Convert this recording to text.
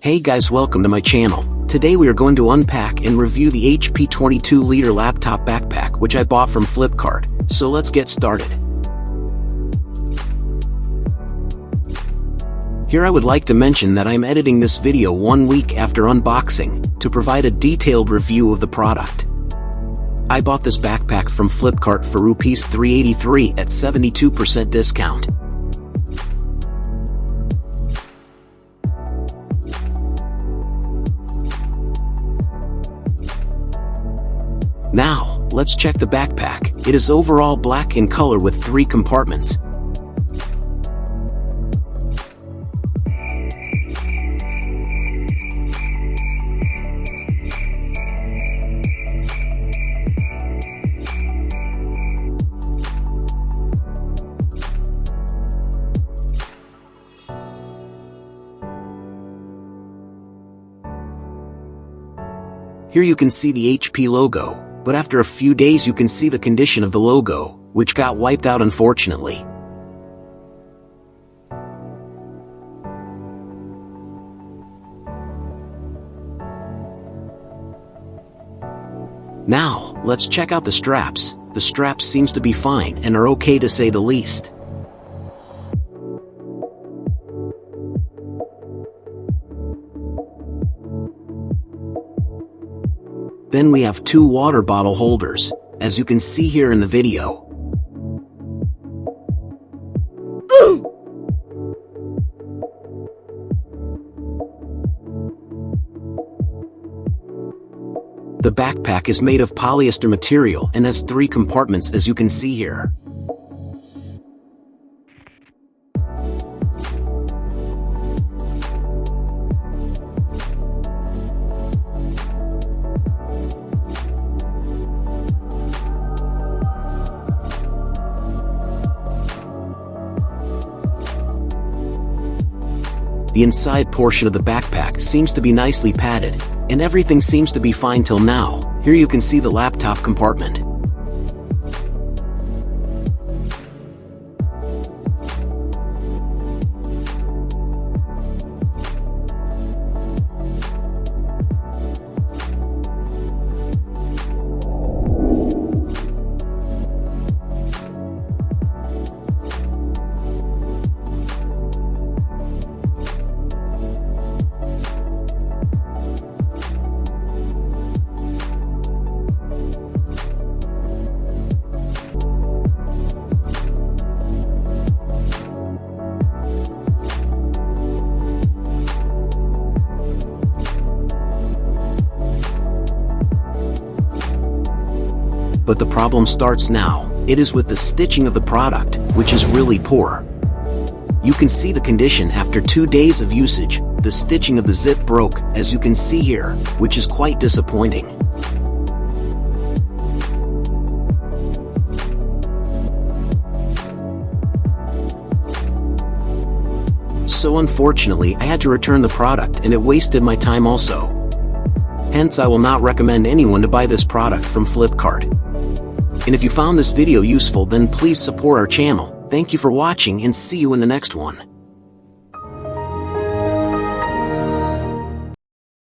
Hey guys, welcome to my channel. Today we are going to unpack and review the HP 22-liter laptop backpack which I bought from Flipkart, so let's get started. Here I would like to mention that I'm editing this video 1 week after unboxing, to provide a detailed review of the product. I bought this backpack from Flipkart for Rs 383 at 72% discount. Now, let's check the backpack. It is overall black in color with 3 compartments. Here you can see the HP logo, but after a few days you can see the condition of the logo, which got wiped out unfortunately. Now, let's check out the straps. The straps seems to be fine and are okay to say the least. Then we have 2 water bottle holders, as you can see here in the video. The backpack is made of polyester material and has 3 compartments as you can see here. The inside portion of the backpack seems to be nicely padded, and everything seems to be fine till now. Here you can see the laptop compartment. But the problem starts now. It is with the stitching of the product, which is really poor. You can see the condition after 2 days of usage. The stitching of the zip broke, as you can see here, which is quite disappointing. So unfortunately, I had to return the product and it wasted my time also. Hence, I will not recommend anyone to buy this product from Flipkart. And if you found this video useful, then please support our channel. Thank you for watching and see you in the next one.